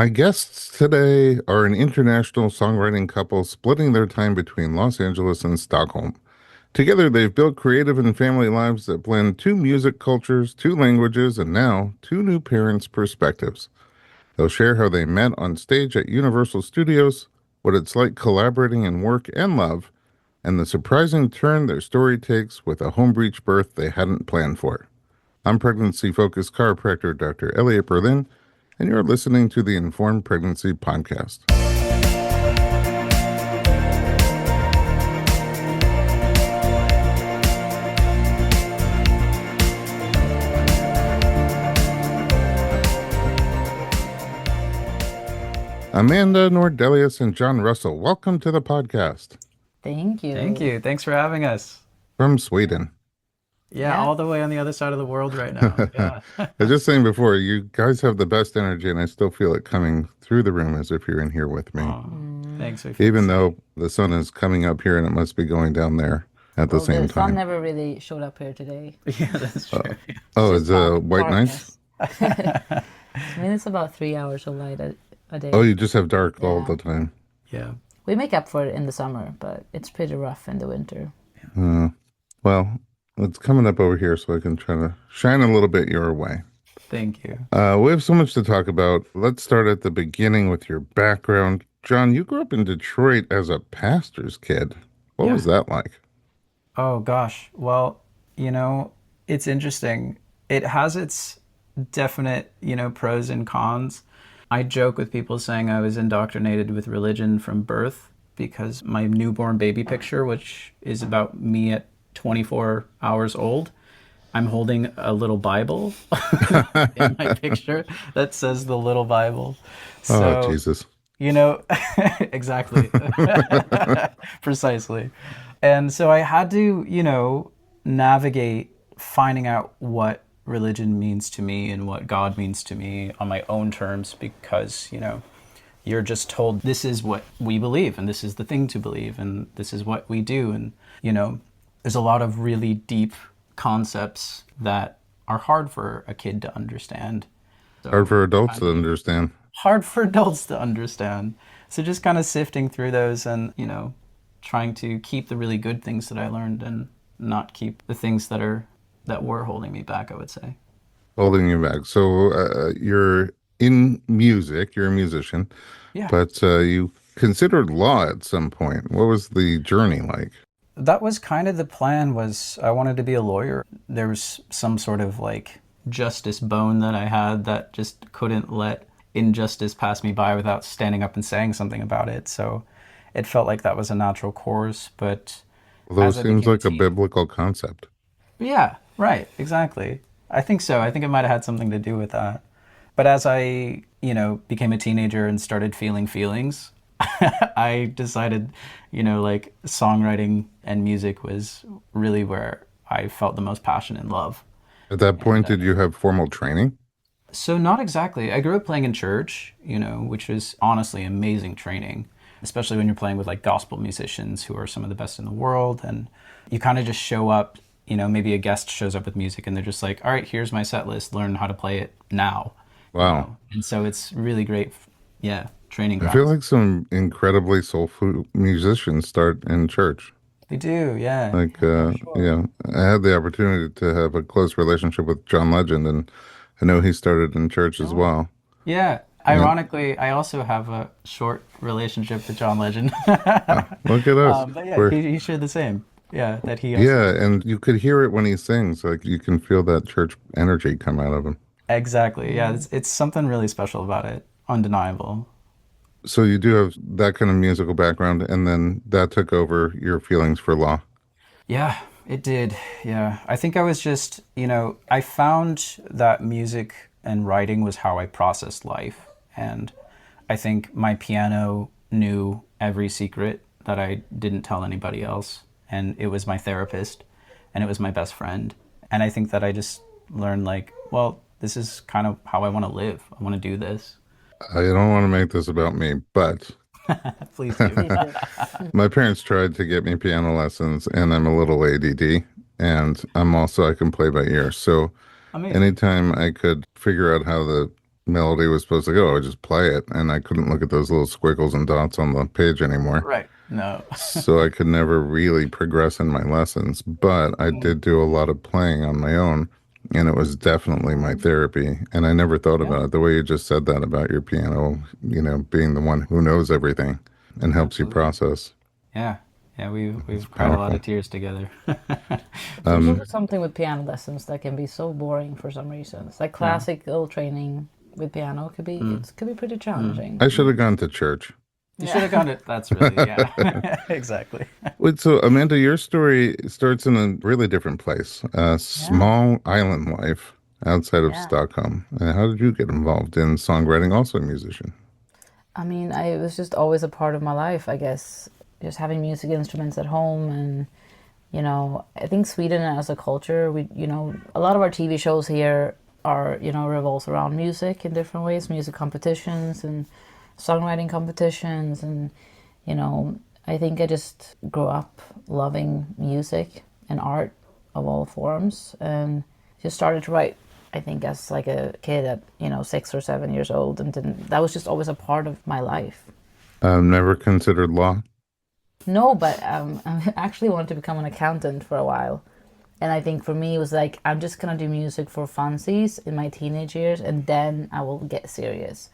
My guests today are an international songwriting couple splitting their time between Los Angeles and Stockholm. Together, they've built creative and family lives that blend two music cultures, two languages, and now two new parents' perspectives. They'll share how they met on stage at Universal Studios, what it's like collaborating in work and love, and the surprising turn their story takes with a home breech birth they hadn't planned for. I'm pregnancy focused chiropractor Dr. Elliot Berlin, and you're listening to the Informed Pregnancy Podcast. Amanda Nordelius and John Russell, welcome to the podcast. Thank you. Thank you. Thanks for having us. From Sweden. Yeah, Yeah. all the way on the other side of the world right now. I Yeah. was just saying before, you guys have the best energy, and I still feel it coming through the room as if you're in here with me. Oh, Mm. thanks. We feel Even the though same. the sun is coming up here and it must be going down there at the Well, same the sun time. never really showed up here today. Yeah, that's true. Oh, It's it's just white night? darkness. I mean, it's about 3 hours of light a day. Oh, you just have dark all Yeah. the time. Yeah. We make up for it in the summer, but it's pretty rough in the winter. Well, it's coming up over here, so I can try to shine a little bit your way. Thank you. We have so much to talk about. Let's start at the beginning with your background. John, you grew up in Detroit as a pastor's kid. What Yeah. was that like? Oh, gosh. Well, it's interesting. It has its definite, pros and cons. I joke with people saying I was indoctrinated with religion from birth because my newborn baby picture, which is about me at 24 hours old, I'm holding a little Bible in my picture that says the little Bible. Oh, So, Jesus. you know, exactly, precisely. And so I had to, navigate finding out what religion means to me and what God means to me on my own terms because, you're just told this is what we believe and this is the thing to believe and this is what we do. And, there's a lot of really deep concepts that are hard for a kid to understand. Hard So for adults to understand. hard for adults to understand. So just kind of sifting through those and, trying to keep the really good things that I learned and not keep the things that were holding me back, I would say. Holding you back. So you're in music, you're a musician, Yeah. but you considered law at some point. What was the journey like? That was kind of the plan was I wanted to be a lawyer. There was some sort of like justice bone that I had that just couldn't let injustice pass me by without standing up and saying something about it. So it felt like that was a natural course, but Although it as I seems became a like a teen, biblical concept. yeah, right, exactly. I think so. I think it might have had something to do with that. But as I, became a teenager and started feeling feelings, I decided, like songwriting and music was really where I felt the most passion and love. At that And point, did you have formal training? so not exactly. I grew up playing in church, which was honestly amazing training, especially when you're playing with like gospel musicians who are some of the best in the world. And you kind of just show up, maybe a guest shows up with music and they're just like, all right, here's my set list, learn how to play it now. Wow. And so it's really great, yeah, training I feel grounds. like some incredibly soulful musicians start in church. They do, yeah, Like, for sure. I had the opportunity to have a close relationship with John Legend, and I know he started in church as Oh, well. yeah. And Ironically, I also have a short relationship with John Legend. look at us. But yeah, We're, he shared the same. Yeah, that he also. yeah, and you could hear it when he sings. Like, you can feel that church energy come out of him. Exactly. Yeah, it's something really special about it. Undeniable. So you do have that kind of musical background, and then that took over your feelings for law. Yeah, it did. Yeah. I think I was just, I found that music and writing was how I processed life. And I think my piano knew every secret that I didn't tell anybody else. And it was my therapist and it was my best friend. And I think that I just learned, like, well, this is kind of how I want to live. I want to do this. I don't want to make this about me, but Please do. Please do. my parents tried to get me piano lessons, and I'm a little ADD, and I can play by ear. So Amazing. anytime I could figure out how the melody was supposed to go. I would just play it, and I couldn't look at those little squiggles and dots on the page anymore. Right. No. So I could never really progress in my lessons, but I did do a lot of playing on my own, and it was definitely my therapy. And I never thought Yeah, about it the way you just said that about your piano, being the one who knows everything and helps you Absolutely. process. Yeah. Yeah, It's we've cried a lot powerful. of tears together. there's Um, also something with piano lessons that can be so boring for some reasons. Like Yeah. classical training with piano Mm. could be pretty Mm. challenging. I should have gone to church. You should have gone to, that's really, yeah. Exactly. Wait, so Amanda, your story starts in a really different place, a Yeah, small island life outside of yeah. Stockholm. How did you get involved in songwriting, also a musician? I mean, it was just always a part of my life, I guess. Just having music instruments at home, and I think Sweden as a culture, a lot of our TV shows here are, revolves around music in different ways, music competitions and songwriting competitions, and you know, I think I just grew up loving music and art of all forms, and just started to write. I think as like a kid at 6 or 7 years old, and didn't that was just always a part of my life. Never considered law. No, but I actually wanted to become an accountant for a while. And I think for me, it was like, I'm just going to do music for funsies in my teenage years, and then I will get serious.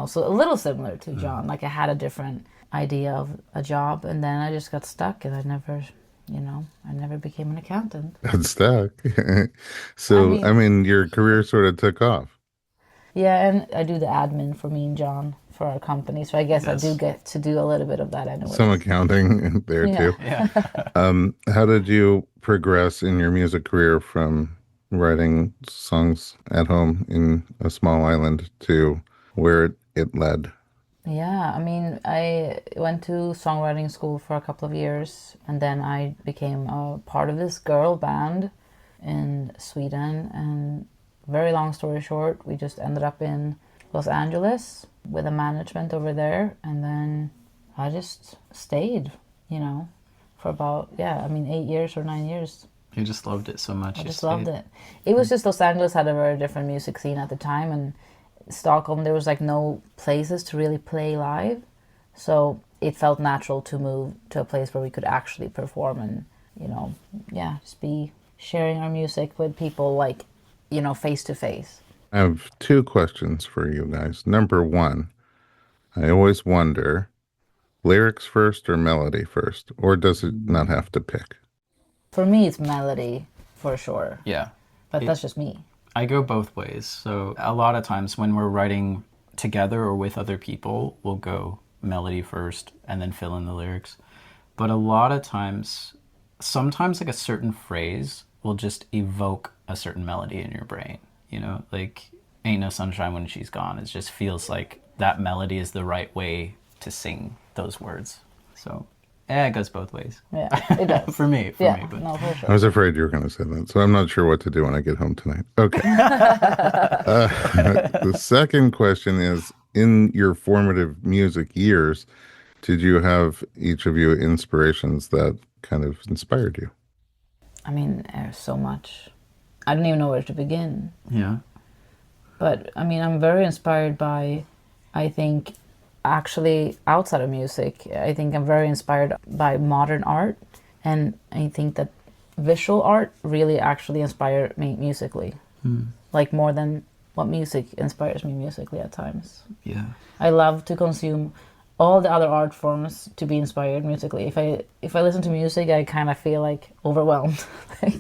So a little similar to John. Like I had a different idea of a job, and then I just got stuck, and I never became an accountant. Got stuck. I So, I mean, mean, your career sort of took off. yeah, and I do the admin for me and John for our company. So I guess I do Yes. get to do a little bit of that Some anyways. accounting there Yeah. too. Yeah. How did you progress in your music career from writing songs at home in a small island to where it led? Yeah, I mean, I went to songwriting school for a couple of years, and then I became a part of this girl band in Sweden. And very long story short, we just ended up in Los Angeles with a management over there, and then I just stayed, you know, for about, yeah, I mean, 8 years or 9 years. You just loved it so much. I You just loved stayed. it. It was just Los Angeles had a very different music scene at the time, and Stockholm there was like no places to really play live, so it felt natural to move to a place where we could actually perform and yeah, just be sharing our music with people like face to face. I have two questions for you guys. Number one, I always wonder, lyrics first or melody first, or does it not Mm. have to pick? For me, it's melody for sure, Yeah. but It, that's just me. I go both ways. So a lot of times when we're writing together or with other people, we'll go melody first and then fill in the lyrics. But a lot of times, sometimes like a certain phrase will just evoke a certain melody in your brain. Like Ain't No Sunshine When She's Gone. It just feels like that melody is the right way to sing those words. So yeah, it goes both ways. Yeah, it does. For Yeah, me, but no, for I sure. was afraid you were going to say that, so I'm not sure what to do when I get home tonight. Okay. Uh, the second question is, in your formative music years, did you have each of you inspirations that kind of inspired you? I mean, there's so much. I don't even know where to begin. yeah. But I mean, I'm very inspired by, I think, actually outside of music, I think I'm very inspired by modern art. And I think that visual art really actually inspired me musically, like more than what music inspires me musically at times. Yeah. I love to consume all the other art forms to be inspired musically. If I listen to music, I kind of feel like overwhelmed. Like,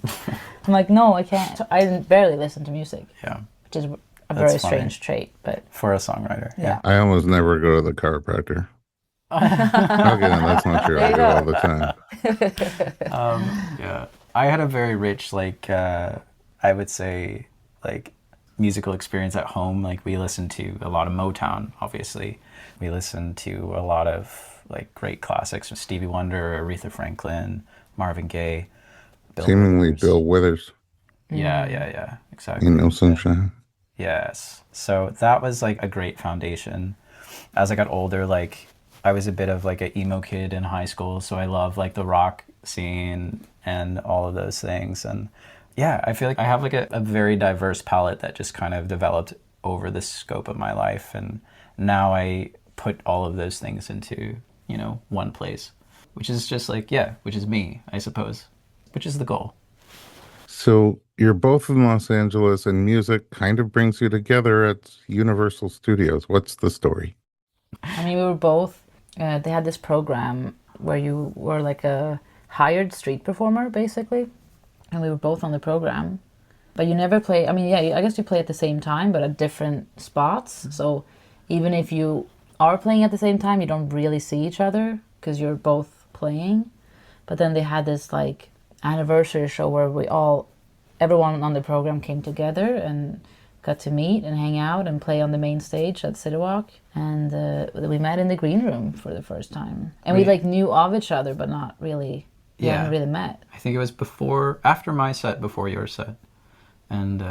I'm like, no, I can't. I barely listen to music, Yeah. which is a That's very funny. strange trait, but For a songwriter. yeah. I almost never go to the chiropractor. Okay, no, that's not true. There I you go all go. the time. Yeah. I had a very rich, like, I would say, like, musical experience at home. Like, we listened to a lot of Motown, obviously. We listened to a lot of, like, great classics from Stevie Wonder, Aretha Franklin, Marvin Gaye, Bill Seemingly Withers. Bill Withers, Yeah, Ain't exactly. No Sunshine. Yes. So that was like a great foundation. As I got older, like I was a bit of like an emo kid in high school, so I love like the rock scene and all of those things. And yeah, I feel like I have like a very diverse palette that just kind of developed over the scope of my life. And now I put all of those things into, one place, which is just like, which is me, I suppose, which is the goal. So you're both in Los Angeles, and music kind of brings you together at Universal Studios. What's the story? I mean, we were both, they had this program where you were like a hired street performer, basically. And we were both on the program. But you never play, I mean, yeah, I guess you play at the same time, but at different spots. So even if you are playing at the same time, you don't really see each other because you're both playing. But then they had this like anniversary show where everyone on the program came together and got to meet and hang out and play on the main stage at City Walk. And we met in the green room for the first time. And we like knew of each other, but not really, we hadn't really met. I think it was after my set, before your set. And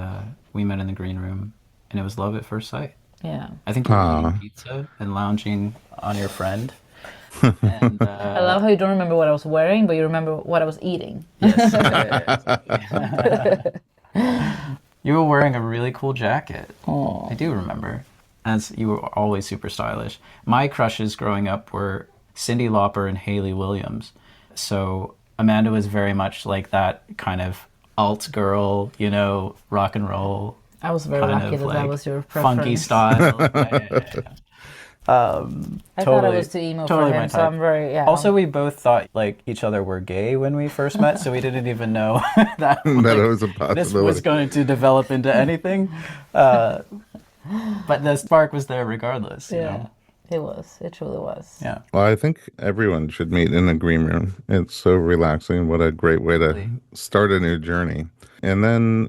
we met in the green room, and it was love at first sight. Yeah. I think you were eating pizza and lounging on your friend. And, I love how you don't remember what I was wearing, but you remember what I was eating. Yes. You were wearing a really cool jacket. Oh. I do remember. As you were always super stylish. My crushes growing up were Cyndi Lauper and Hayley Williams. So Amanda was very much like that kind of alt girl, rock and roll. I was very lucky that that was your preference. Funky style. I thought I was too emo for him, so I'm very, Also, we both thought like each other were gay when we first met, so we didn't even know that That it was a possibility. this was going to develop into anything. But the spark was there regardless. Yeah, it was. It truly was. Yeah. Well, I think everyone should meet in a green room. It's so relaxing. What a great way to start a new journey. And then,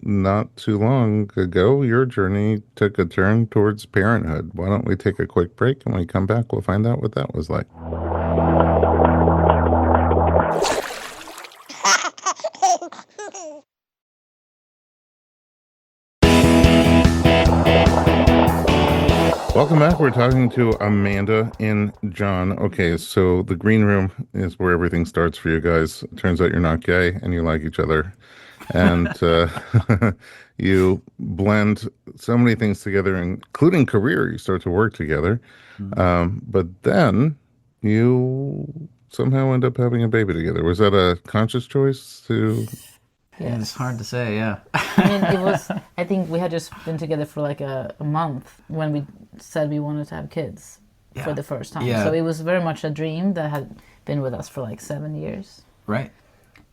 not too long ago, your journey took a turn towards parenthood. Why don't we take a quick break, and when we come back, we'll find out what that was like. Welcome back. We're talking to Amanda and John. Okay, so the green room is where everything starts for you guys. It turns out you're not gay and you like each other. And you blend so many things together, including career. You start to work together. But then you somehow end up having a baby together. Was that a conscious choice to... Yeah, it's hard to say, yeah. I mean, it was, I think we had just been together for like a month when we said we wanted to have kids for the first time. Yeah. So it was very much a dream that had been with us for like 7 years. Right.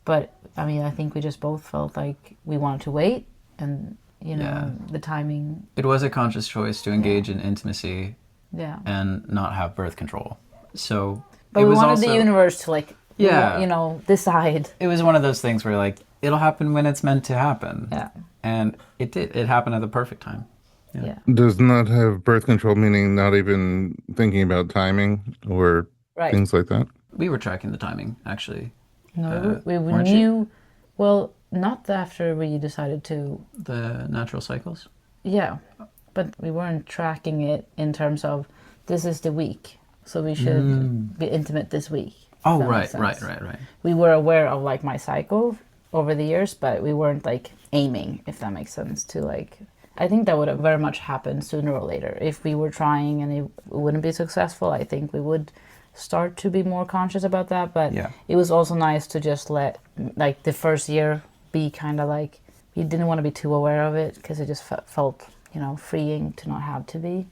But I mean, I think we just both felt like we wanted to wait, and the timing. It was a conscious choice to engage in intimacy and not have birth control. So but we wanted the universe to decide. It was one of those things where like it'll happen when it's meant to happen. Yeah. And it did. It happened at the perfect time. Yeah. Does not have birth control, meaning not even thinking about timing or things like that? We were tracking the timing, actually. No, we knew. Well, not after we decided to. The natural cycles? Yeah. But we weren't tracking it in terms of this is the week, so we should be intimate this week. Oh, right. We were aware of like my cycle over the years, but we weren't like aiming, if that makes sense, to like. I think that would have very much happened sooner or later. If we were trying and it wouldn't be successful, I think we would start to be more conscious about that. But it was also nice to just let like the first year be kind of like, we didn't want to be too aware of it because it just felt, freeing to not have to be.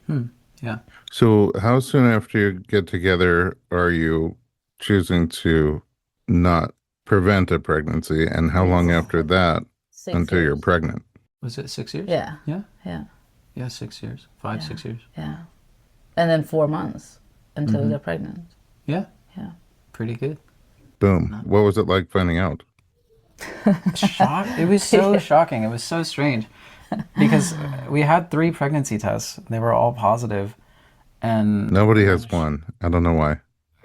Yeah. So how soon after you get together are you choosing to not prevent a pregnancy, and how long after that 6 until years. you're pregnant? Was it 6 years? Yeah. Yeah? Yeah. Yeah, 6 years. 6 years. Yeah. And then 4 months until we got pregnant. Yeah. Yeah. Pretty good. Boom. What was it like finding out? It was so shocking. It was so strange because we had 3 pregnancy tests. They were all positive, and Nobody has one. I don't know why.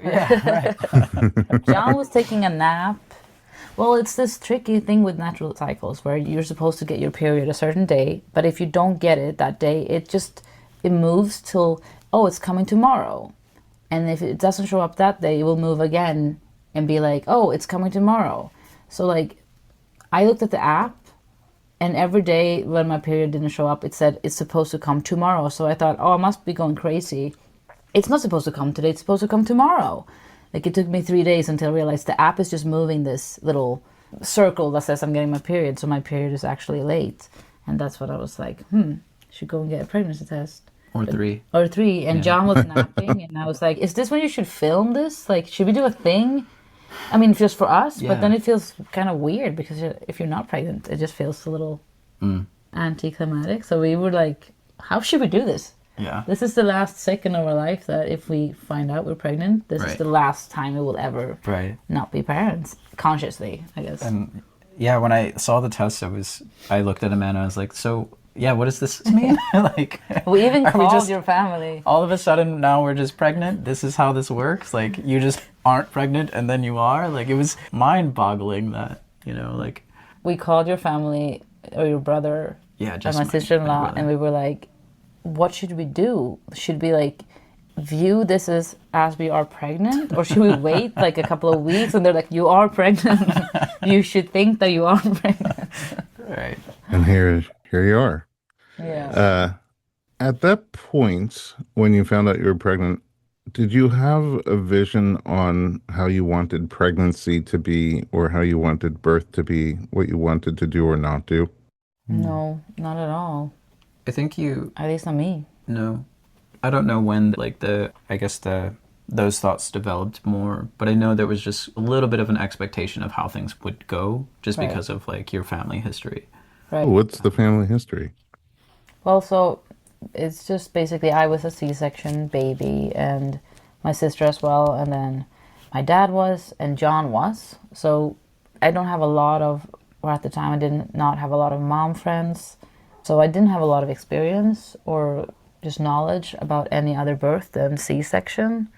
yeah, right. John was taking a nap. Well, it's this tricky thing with natural cycles where you're supposed to get your period a certain day, but if you don't get it that day, it moves till, it's coming tomorrow. And if it doesn't show up that day, it will move again and be like, it's coming tomorrow. So like, I looked at the app And every day when my period didn't show up, it said it's supposed to come tomorrow. So I thought, oh, I must be going crazy. It's not supposed to come today, it's supposed to come tomorrow. Like, it took me 3 days until I realized the app is just moving this little circle that says I'm getting my period, so my period is actually late. And that's what I was like, should go and get a pregnancy test. Or 3. Or 3. And John was napping, and I was like, is this when you should film this? Like, should we do a thing? I mean, just for us, but then it feels kind of weird because if you're not pregnant, it just feels a little anticlimactic. So we were like, how should we do this? Yeah. This is the last second of our life that if we find out we're pregnant, this is the last time we will ever not be parents, consciously, I guess. And yeah, when I saw the test, I looked at Amanda, I was like, so yeah, what does this mean? Like, we even called your family. All of a sudden now we're just pregnant? This is how this works? Like, you just aren't pregnant and then you are? Like, it was mind-boggling that, like... We called your family, or your brother, just and my sister-in-law, and we were like, what should we do? Should we like view this as we are pregnant, or should we wait like a couple of weeks? And they're like, you are pregnant. You should think that you are pregnant. Right. And here you are. Yeah. At that point, when you found out you were pregnant, did you have a vision on how you wanted pregnancy to be, or how you wanted birth to be, what you wanted to do or not do? No, not at all. I think At least not me. No. I don't know when, like, those thoughts developed more, but I know there was just a little bit of an expectation of how things would go, just because of, like, your family history. Right. What's the family history? Well, so it's just basically I was a C-section baby, and my sister as well, and then my dad was, and John was. So I don't have a lot of, or at the time I did not have a lot of mom friends. So I didn't have a lot of experience or just knowledge about any other birth than C-section.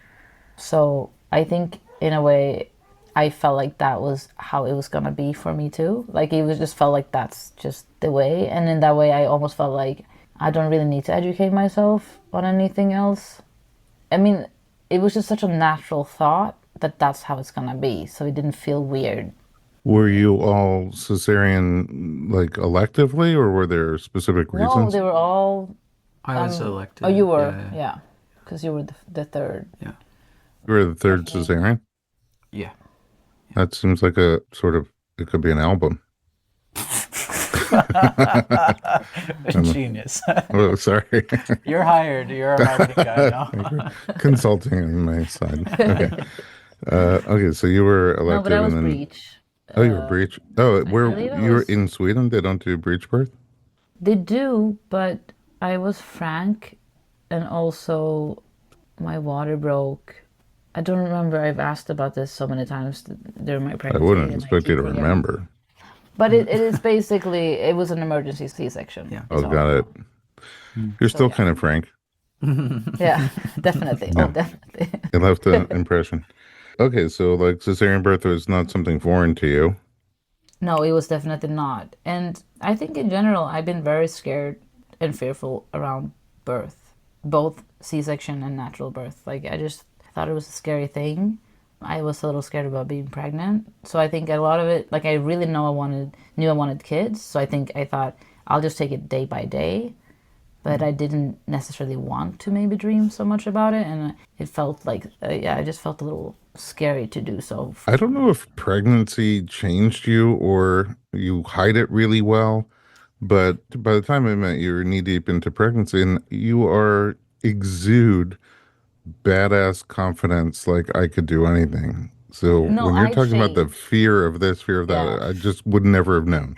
So I think in a way I felt like that was how it was gonna be for me too. Like, it was just felt like that's just the way. And in that way I almost felt like I don't really need to educate myself on anything else. I mean, it was just such a natural thought that that's how it's gonna be. So it didn't feel weird. Were you all cesarean, like, electively, or were there specific reasons? No, they were all... I was elected. Oh, you were? Yeah. Because you were the third. Yeah. You were the third cesarean? Yeah. That seems like it could be an album. Genius. Oh, sorry. You're hired. You're a marketing guy now. Consulting on my side. Okay. Okay, so you were elected. No, but I was and then... breech. Oh, you were breech. Oh, you're was... in Sweden? They don't do breech birth? They do, but I was frank, and also my water broke. I don't remember. I've asked about this so many times during my pregnancy. I wouldn't expect you to remember. But it is basically, it was an emergency C-section. Yeah. Oh, got it. You're still kind of frank. Yeah, definitely. Yeah. Oh, definitely. It left an impression. Okay, so like cesarean birth was not something foreign to you. No, it was definitely not. And I think in general, I've been very scared and fearful around birth, both C-section and natural birth. Like, I just thought it was a scary thing. I was a little scared about being pregnant. So I think a lot of it, like, I really knew I wanted kids. So I thought I'll just take it day by day. But I didn't necessarily want to maybe dream so much about it. And it felt like, I just felt a little scary to do so. I don't know if pregnancy changed you or you hide it really well. But by the time I met you, you're knee deep into pregnancy and you exude badass confidence, like I could do anything. So when you're talking about the fear of this, fear of that, I just would never have known.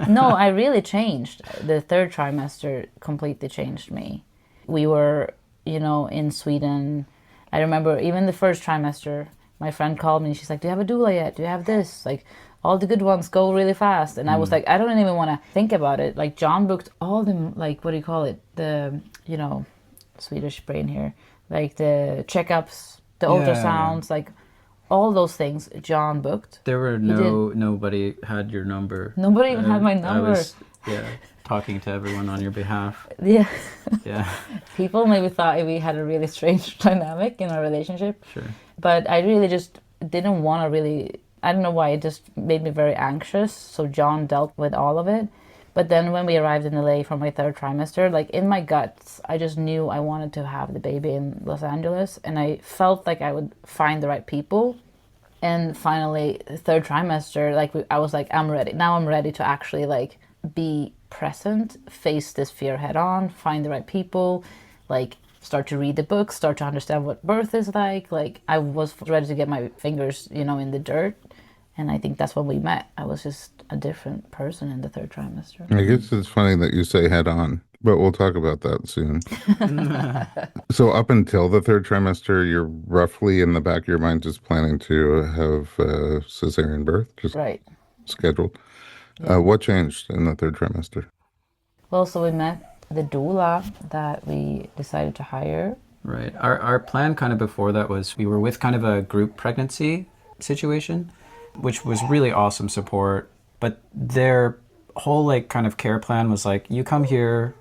No, I really changed. The third trimester completely changed me. We were, in Sweden. I remember even the first trimester, my friend called me and she's like, do you have a doula yet? Do you have this? Like, all the good ones go really fast. And I was like, I don't even want to think about it. Like, John booked all the, like, what do you call it? The, Swedish brain here. Like the checkups, the ultrasounds, like all those things John booked. There were nobody had your number. Nobody even had my number. I was, talking to everyone on your behalf. Yeah. Yeah. People maybe thought we had a really strange dynamic in our relationship. Sure. But I really just didn't want to I don't know why, it just made me very anxious. So John dealt with all of it. But then when we arrived in LA for my third trimester, like in my guts, I just knew I wanted to have the baby in Los Angeles, and I felt like I would find the right people. And finally, the third trimester, like I was like, I'm ready. Now I'm ready to actually like be present, face this fear head on, find the right people, like start to read the books, start to understand what birth is like. Like I was ready to get my fingers, in the dirt. And I think that's when we met. I was just a different person in the third trimester. I guess it's funny that you say head on, but we'll talk about that soon. So up until the third trimester, you're roughly in the back of your mind just planning to have a cesarean birth, just Right. scheduled. Yeah. What changed in the third trimester? Well, so we met the doula that we decided to hire. Right. Our plan kind of before that was we were with kind of a group pregnancy situation, which was really awesome support. But their whole like kind of care plan was like, you come here,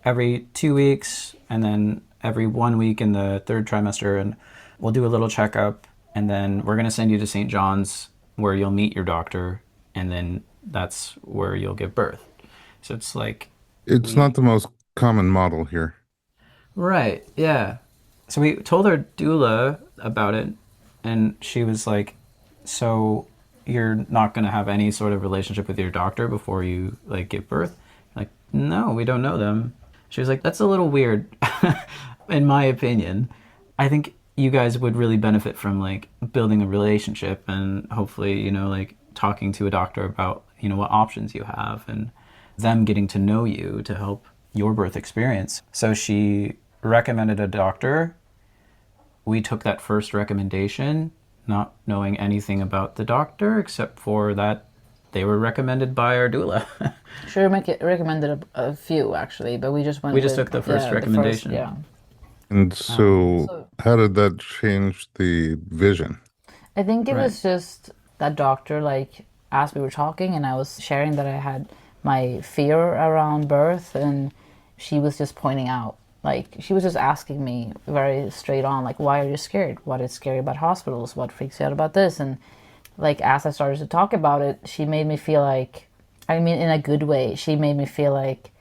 every 2 weeks and then every 1 week in the third trimester, and we'll do a little checkup, and then we're going to send you to St. John's where you'll meet your doctor, and then that's where you'll give birth. So it's like, It's not the most common model here. right, yeah. So we told our doula about it, and she was like, so you're not going to have any sort of relationship with your doctor before you like give birth? Like, no, we don't know them. She was like, that's a little weird, in my opinion. I think you guys would really benefit from like building a relationship and hopefully, like talking to a doctor about, what options you have and them getting to know you to help your birth experience. So she recommended a doctor. We took that first recommendation, not knowing anything about the doctor except for that they were recommended by our doula. She recommended a few actually, but we just went. We just with, took the first yeah, recommendation. Yeah. And so, So how did that change the vision? I think it Right. was just that doctor, like, as we were talking, and I was sharing that I had my fear around birth, and she was just pointing out, like, she was just asking me very straight on, like, why are you scared? What is scary about hospitals? What freaks you out about this? And, like, as I started to talk about it, she made me feel like, I mean, in a good way, she made me feel like,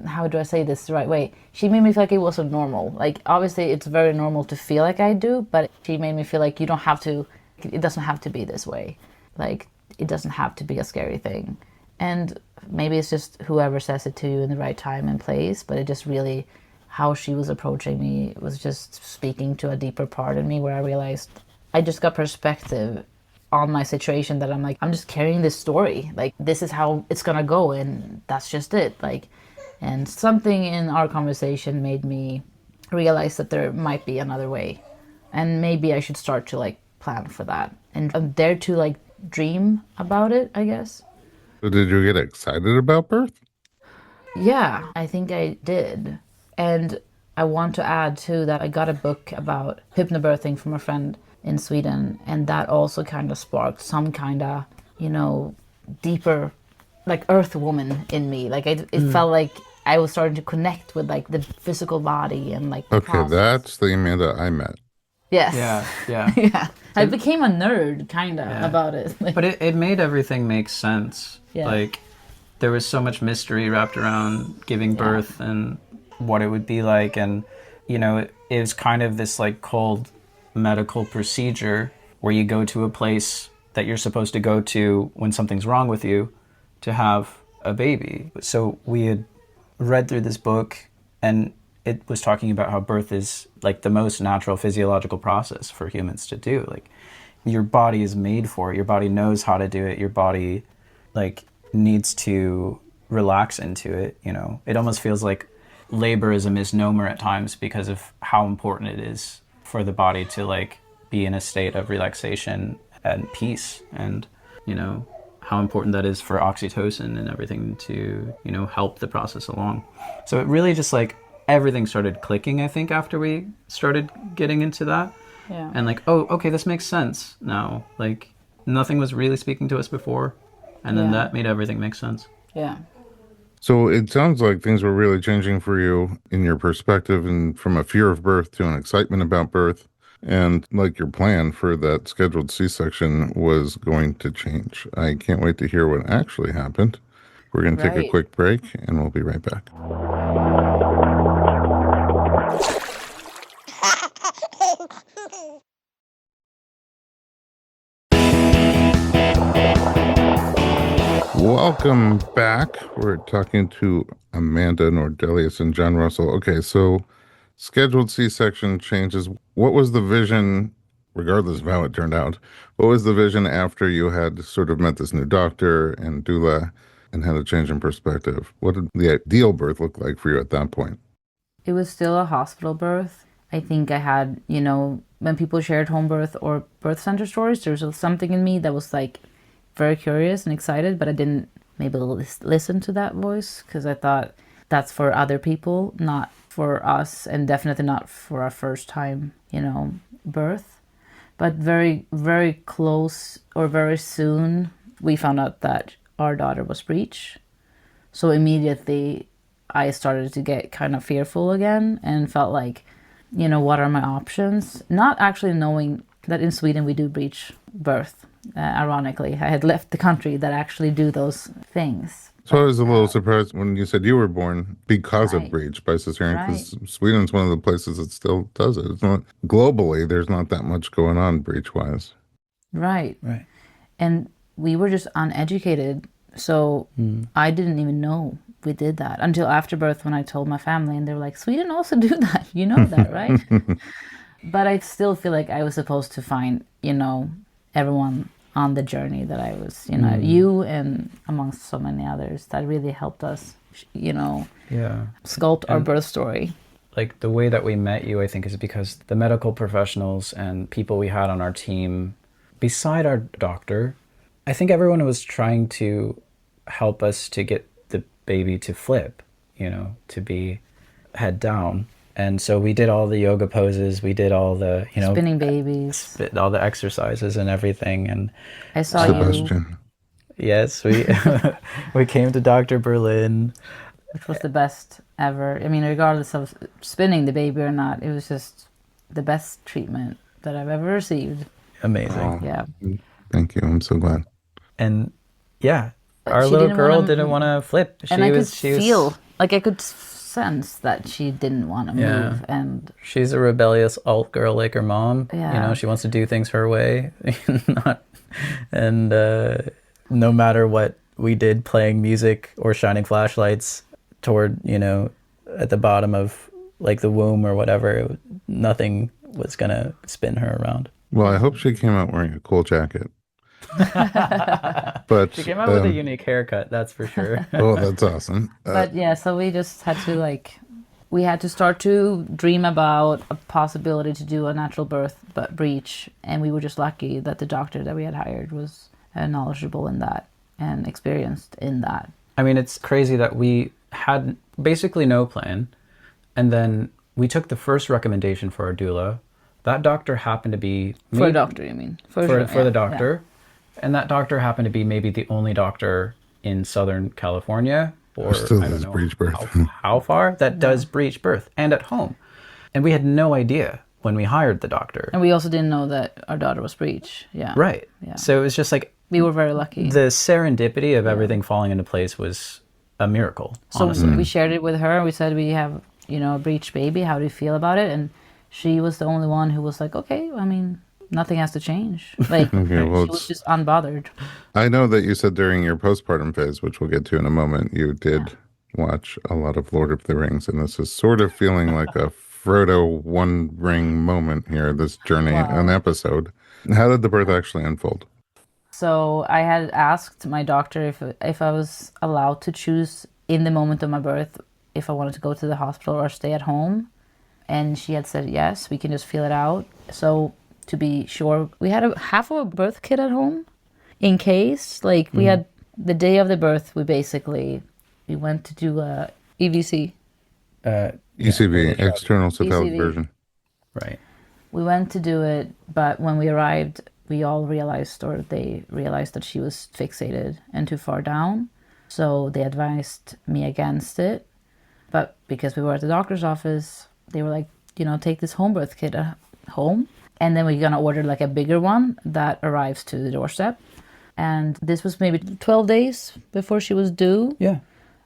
how do I say this the right way? She made me feel like it wasn't normal. Like, obviously, it's very normal to feel like I do, but she made me feel like you don't have to, it doesn't have to be this way. Like, it doesn't have to be a scary thing. And maybe it's just whoever says it to you in the right time and place, but it just really, how she was approaching me was just speaking to a deeper part in me where I realized I just got perspective on my situation that I'm like, I'm just carrying this story. Like, this is how it's gonna go, and that's just it. Like, and something in our conversation made me realize that there might be another way. And maybe I should start to like plan for that. And I'm there to like dream about it, I guess. So did you get excited about birth? Yeah, I think I did. And I want to add too that I got a book about hypnobirthing from a friend in Sweden. And that also kind of sparked some kind of, deeper, like earth woman in me. Like it felt like I was starting to connect with like the physical body and like the Okay, process. that's the Amanda I met. Yes. Yeah, yeah. Yeah. I became a nerd kind of Yeah. about it. Like, But it made everything make sense. Yeah. Like, there was so much mystery wrapped around giving birth and what it would be like. And, it was kind of this, like, cold medical procedure where you go to a place that you're supposed to go to when something's wrong with you to have a baby. So we had read through this book, and it was talking about how birth is like the most natural physiological process for humans to do. Like, your body is made for it. Your body knows how to do it. Your body like needs to relax into it. It almost feels like labor is a misnomer at times because of how important it is for the body to like be in a state of relaxation and peace, and how important that is for oxytocin and everything to help the process along. So it really just like everything started clicking, I think, after we started getting into that. yeah. And like, oh, okay, this makes sense now. Like, nothing was really speaking to us before, and then Yeah. that made everything make sense. Yeah. So it sounds like things were really changing for you in your perspective and from a fear of birth to an excitement about birth. And like your plan for that scheduled C-section was going to change. I can't wait to hear what actually happened. We're going to take a Right. quick break, and we'll be right back. Welcome back. We're talking to Amanda Nordelius and John Russell. Okay, so scheduled C-section changes. What was the vision, regardless of how it turned out? What was the vision after you had sort of met this new doctor and doula and had a change in perspective? What did the ideal birth look like for you at that point? It was still a hospital birth. I think I had, when people shared home birth or birth center stories, there was something in me that was like very curious and excited, but I didn't maybe listen to that voice because I thought that's for other people, not for us, and definitely not for our first time, birth. But very, very close or very soon, we found out that our daughter was breech. So immediately I started to get kind of fearful again and felt like, what are my options? Not actually knowing that in Sweden we do breech birth. Ironically, I had left the country that actually do those things. So I was a little surprised when you said you were born because of Right. breech by cesarean, Right. because Sweden's one of the places that still does it. It's not globally. There's not that much going on breech wise. Right. Right. And we were just uneducated. So I didn't even know we did that until after birth when I told my family, and they were like, Sweden also do that. You know that, right? But I still feel like I was supposed to find, everyone on the journey that I was, you and amongst so many others that really helped us, Yeah. sculpt our birth story. Like the way that we met you, I think, is because the medical professionals and people we had on our team, beside our doctor, I think everyone was trying to help us to get the baby to flip, to be head down. And so we did all the yoga poses, we did all the, Spinning babies. all the exercises and everything. And I saw you, Sebastian. yes, we we came to Dr. Berlin. which was the best ever. I mean, regardless of spinning the baby or not, it was just the best treatment that I've ever received. Amazing. Wow. Yeah. Thank you. I'm so glad. And yeah, But our she little didn't girl wanna- didn't want to flip. And I could She was feel, like I could sense that she didn't want to move. And she's a rebellious alt girl like her mom. Yeah. She wants to do things her way. No matter what we did, playing music or shining flashlights toward, at the bottom of like the womb or whatever, nothing was going to spin her around. Well, I hope she came out wearing a cool jacket. But She came out with a unique haircut, that's for sure. oh, that's awesome. but yeah, so we just had to we had to start to dream about a possibility to do a natural birth, but breech. And we were just lucky that the doctor that we had hired was knowledgeable in that and experienced in that. I mean, it's crazy that we had basically no plan. And then we took the first recommendation for our doula. That doctor happened to be... For a doctor, you mean? For the doctor. Yeah. And that doctor happened to be maybe the only doctor in Southern California, or still I don't does know breech birth. how far, that does breech birth and at home. And we had no idea when we hired the doctor. And we also didn't know that our daughter was breech. Yeah. Right. Yeah. So it was just like... We were very lucky. The serendipity of everything falling into place was a miracle, honestly. So we shared it with her. We said we have, a breech baby. How do you feel about it? And she was the only one who was like, okay, I mean, nothing has to change. Like, Okay, well, she was just unbothered. I know that you said during your postpartum phase, which we'll get to in a moment, you did watch a lot of Lord of the Rings, and this is sort of feeling like a Frodo One Ring moment here, this journey, an episode. How did the birth actually unfold? So I had asked my doctor if I was allowed to choose in the moment of my birth if I wanted to go to the hospital or stay at home. And she had said, yes, we can just feel it out. So to be sure, we had half of a birth kit at home in case. Like we had the day of the birth, we went to do a EVC. ECV, external cephalic ECV. version. Right. We went to do it, but when we arrived, we all realized, or they realized, that she was fixated and too far down. So they advised me against it. But because we were at the doctor's office, they were like, take this home birth kit home. And then we're going to order like a bigger one that arrives to the doorstep. And this was maybe 12 days before she was due. Yeah.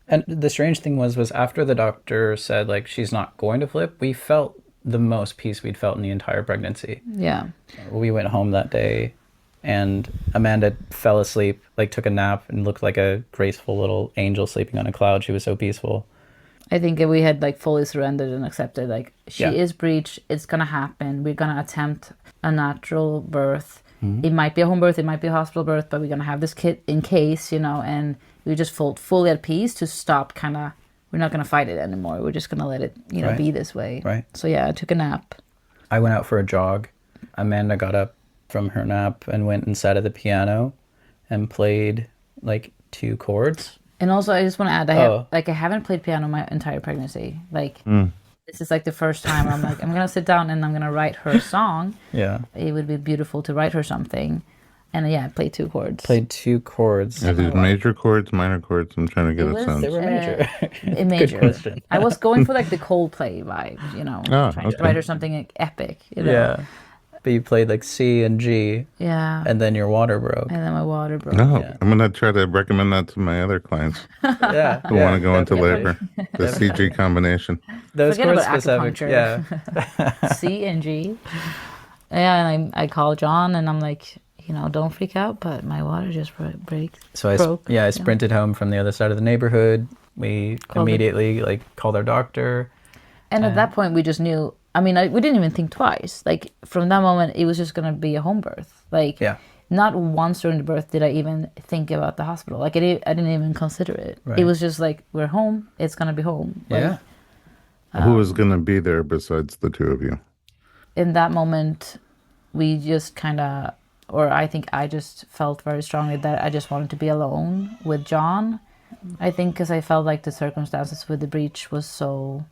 And the strange thing was after the doctor said, like, she's not going to flip, we felt the most peace we'd felt in the entire pregnancy. Yeah. We went home that day, and Amanda fell asleep, like, took a nap, and looked like a graceful little angel sleeping on a cloud. She was so peaceful. I think we had, like, fully surrendered and accepted, like, she Yeah. is breech. It's going to happen. We're going to attempt a natural birth. Mm-hmm. It might be a home birth. It might be a hospital birth, but we're going to have this kid in case, you know, and we just felt fully at peace to stop kind of, we're not going to fight it anymore. We're just going to let it, you know, Right. be this way. Right. So, yeah, I took a nap. I went out for a jog. Amanda got up from her nap and went and sat at the piano and played, like, 2 chords. And also, I just want to add, I haven't played piano my entire pregnancy. Like, this is like the first time I'm like, I'm going to sit down and I'm going to write her a song. Yeah. It would be beautiful to write her something. And yeah, I played 2 chords. Played 2 chords. Are these major chords, minor chords? I'm trying to get a sense. They were major. A major. Good question. I was going for like the Coldplay vibe, you know, trying to write her something like, epic, you know. Yeah. But you played like C and G, Yeah. and then your water broke. And then my water broke. No, Yeah. I'm going to try to recommend that to my other clients Yeah. who want to go into definitely. labor. The CG combination. Those Forget were about specific. acupuncture. Yeah. C and G. Yeah, and I called John and I'm like, you know, don't freak out, but my water just broke. So I sprinted home from the other side of the neighborhood. We immediately called our doctor. And at that point, we just knew. I mean, we didn't even think twice. Like, from that moment, it was just going to be a home birth. Like, Yeah. not once during the birth did I even think about the hospital. Like, I didn't even consider it. Right. It was just like, we're home. It's going to be home. Like, Yeah. Who was going to be there besides the 2 of you? in that moment, we just kind of, or I think I just felt very strongly that I just wanted to be alone with John. I think because I felt like the circumstances with the breach was so...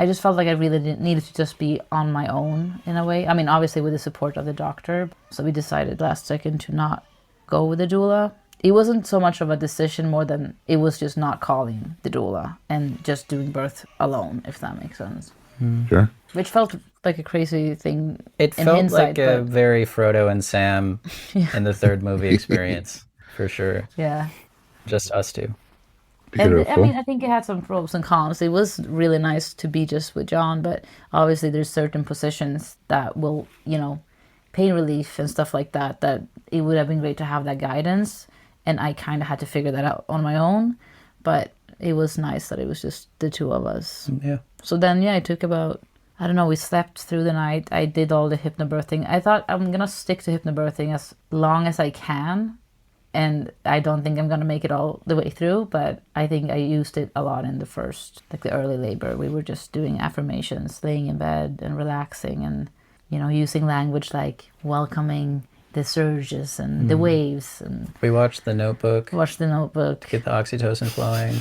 I just felt like I really needed to just be on my own in a way. I mean, obviously with the support of the doctor. So we decided last second to not go with the doula. It wasn't so much of a decision more than it was just not calling the doula and just doing birth alone, if that makes sense. Sure. Which felt like a crazy thing It in felt hindsight, like a but very Frodo and Sam in the 3rd movie experience, for sure. yeah. Just us 2. And Beautiful. I mean, I think it had some pros and cons. It was really nice to be just with John, but obviously there's certain positions that will, you know, pain relief and stuff like that, that it would have been great to have that guidance. And I kind of had to figure that out on my own. But it was nice that it was just the 2 of us. Yeah. So then, yeah, it took about, I don't know, we slept through the night. I did all the hypnobirthing. I thought I'm going to stick to hypnobirthing as long as I can. And I don't think I'm going to make it all the way through, but I think I used it a lot in the first, like the early labor. We were just doing affirmations, laying in bed and relaxing and, you know, using language like welcoming the surges and the waves. And We watched The Notebook, watch The Notebook. get the oxytocin flowing.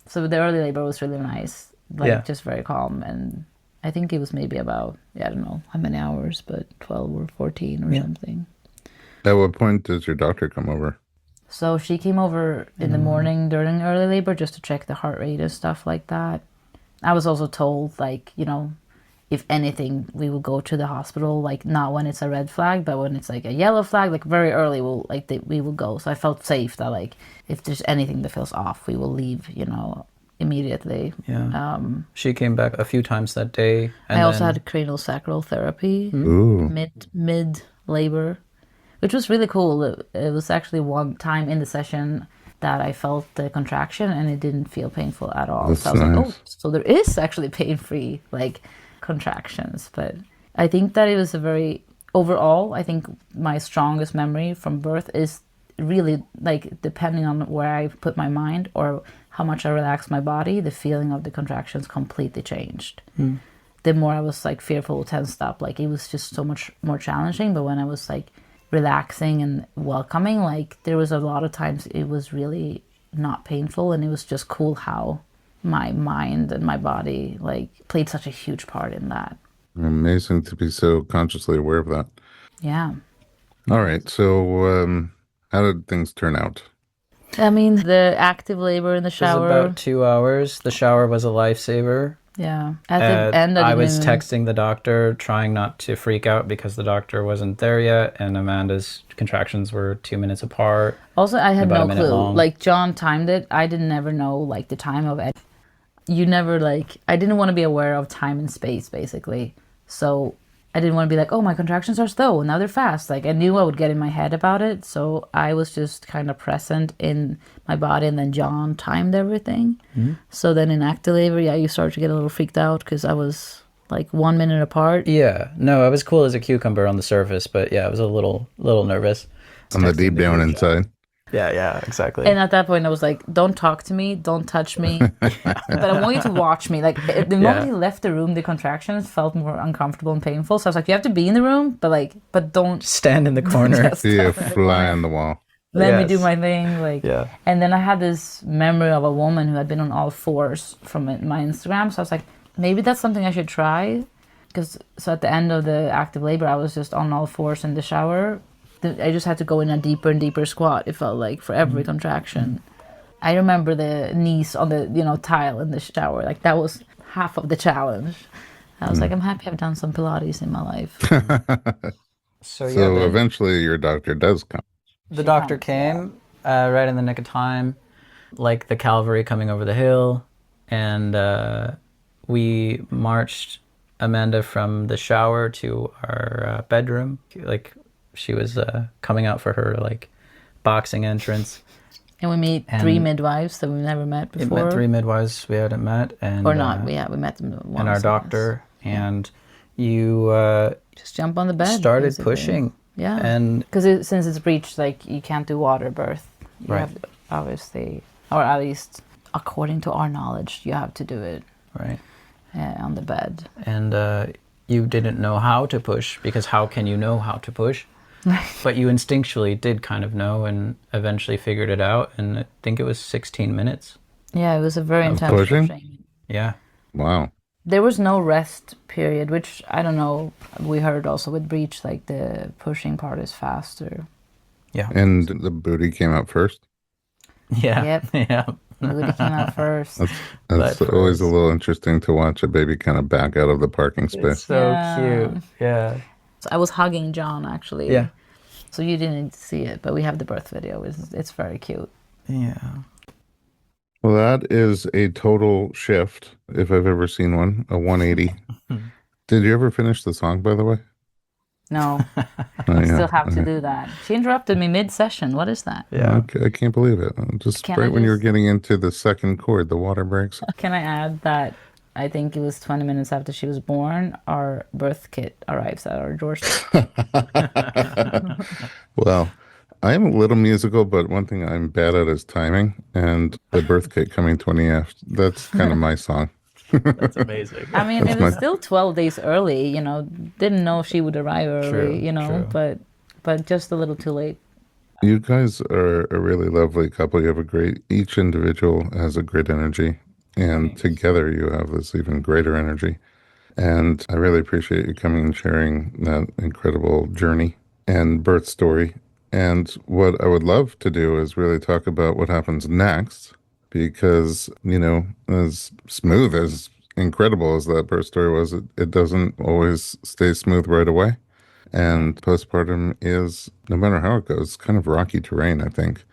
So the early labor was really nice, like Yeah. just very calm. And I think it was maybe about, I don't know how many hours, but 12 or 14 or something. At what point does your doctor come over? So she came over in the morning during early labor just to check the heart rate and stuff like that. I was also told, like, you know, if anything, we will go to the hospital, like not when it's a red flag, but when it's like a yellow flag, like very early, we will go. So I felt safe that like if there's anything that feels off, we will leave, you know, immediately. Yeah. She came back a few times that day. And I also then- had cranial sacral therapy Ooh. mid labor, which was really cool. It was actually one time in the session that I felt the contraction and it didn't feel painful at all. That's So I was like, nice. oh, so there is actually pain-free like contractions. But I think that it was a very, overall, I think my strongest memory from birth is really like depending on where I put my mind or how much I relaxed my body, the feeling of the contractions completely changed. The more I was like fearful, tensed up, like it was just so much more challenging. But when I was like relaxing and welcoming, like there was a lot of times it was really not painful, and it was just cool how my mind and my body like played such a huge part in that. Amazing to be so consciously aware of that. Yeah. All right. So, how did things turn out? I mean, the active labor in the It was shower. about 2 hours. The shower was a lifesaver. Yeah. At the end, I I was didn't even... texting the doctor, trying not to freak out because the doctor wasn't there yet, and Amanda's contractions were 2 minutes apart, Also, I had about a no minute clue. long. Like, John timed it. I didn't never know, like, the time of it. You never, like... I didn't want to be aware of time and space, basically. So I didn't want to be like, oh, my contractions are slow, now they're fast. Like, I knew I would get in my head about it. So I was just kind of present in my body, and then John timed everything. So then in active labor, yeah, you start to get a little freaked out because I was, like, 1 minute apart. Yeah, no, I was cool as a cucumber on the surface, but yeah, I was a little nervous. On the deep down inside. Yeah, exactly. And at that point, I was like, don't talk to me, don't touch me. But I want you to watch me. Like, the moment he left the room, the contractions felt more uncomfortable and painful. So I was like, you have to be in the room, but don't Stand in the corner. just See a fly on the wall. let me do Yes. my thing. Like, Yeah. And then I had this memory of a woman who had been on all fours from my Instagram. So I was like, maybe that's something I should try. So at the end of the active labor, I was just on all fours in the shower. I just had to go in a deeper and deeper squat. It felt like for every contraction. I remember the knees on the tile in the shower. Like, that was half of the challenge. I was like, I'm happy I've done some Pilates in my life. So yeah, So then eventually your doctor does come. the doctor comes, came right in the nick of time, like the cavalry coming over the hill, and we marched Amanda from the shower to our bedroom. Like, she was coming out for her, like, boxing entrance. And we meet three midwives that we've never met It before. met 3 midwives we hadn't met, and Or not. We met them once. and our yes. doctor, and you Just jump on the bed. started basically. pushing. Yeah. And Because since it's breech, like, you can't do water birth. You Right. have to, obviously, or at least according to our knowledge, you have to do it right, on the bed. and you didn't know how to push, because how can you know how to push? But you instinctually did kind of know, and eventually figured it out. And I think it was 16 minutes. Yeah, it was a very intense pushing? pushing. Yeah. Wow. There was no rest period, which I don't know. We heard also with breech, like, the pushing part is faster. Yeah. And the booty came out first. Yeah. Yep. Yeah. Booty came out first. That's But always first- a little interesting to watch a baby kind of back out of the parking It's space. so Yeah. cute. Yeah. So I was hugging John, actually. Yeah. So you didn't see it, but we have the birth video. It's very cute. Yeah. Well, that is a total shift, if I've ever seen one, a 180. Did you ever finish the song, by the way? No, Oh, I yeah. still have to do that. She interrupted me mid-session. What is that? Yeah. I can't believe it. Just Can I right when you're just- getting into the second chord, the water breaks. Can I add that I think it was 20 minutes after she was born, our birth kit arrives at our doorstep. Well, I am a little musical, but one thing I'm bad at is timing. And the birth kit coming 20 after, that's kind of my song. That's amazing. I mean, it my- was still 12 days early, didn't know she would arrive early, True. but just a little too late. You guys are a really lovely couple. You have each individual has a great energy, and together you have this even greater energy. And I really appreciate you coming and sharing that incredible journey and birth story. And what I would love to do is really talk about what happens next, because, as smooth, as incredible as that birth story was, it doesn't always stay smooth right away. And postpartum is, no matter how it goes, kind of rocky terrain, I think.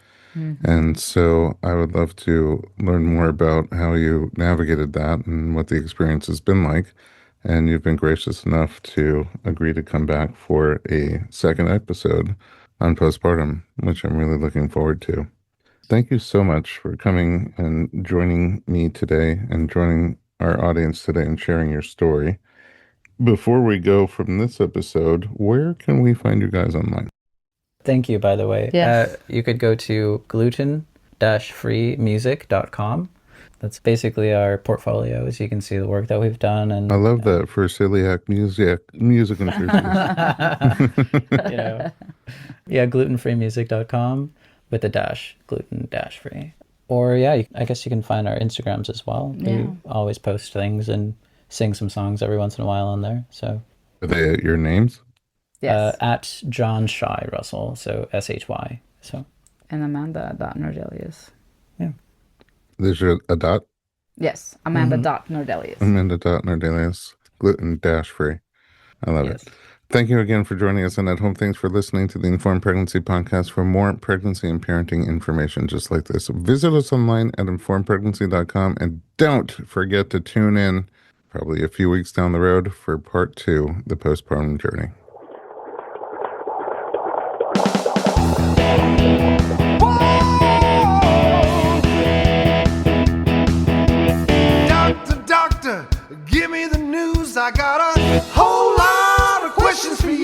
And so I would love to learn more about how you navigated that and what the experience has been like. And you've been gracious enough to agree to come back for a second episode on postpartum, which I'm really looking forward to. Thank you so much for coming and joining me today and joining our audience today and sharing your story. Before we go from this episode, where can we find you guys online? Thank you, by the way. Yes. You could go to gluten-freemusic.com. That's basically our portfolio, as you can see the work that we've done. And I love that for celiac music enthusiasts. yeah, glutenfreemusic.com with the dash, gluten-free. Or I guess you can find our Instagrams as well. Yeah. We always post things and sing some songs every once in a while on there. So Are they your names? Yes. at John Shy Russell, so SHY. So And Amanda.Nordelius. There's a dot? Yes, Amanda.Nordelius. Amanda.Nordelius, gluten-free. I love it. Yes. Thank you again for joining us and at home. Thanks for listening to the Informed Pregnancy Podcast. For more pregnancy and parenting information just like this, visit us online at informedpregnancy.com. And don't forget to tune in probably a few weeks down the road for part 2, the postpartum journey. Doctor, give me the news. I got a whole lot of questions for you.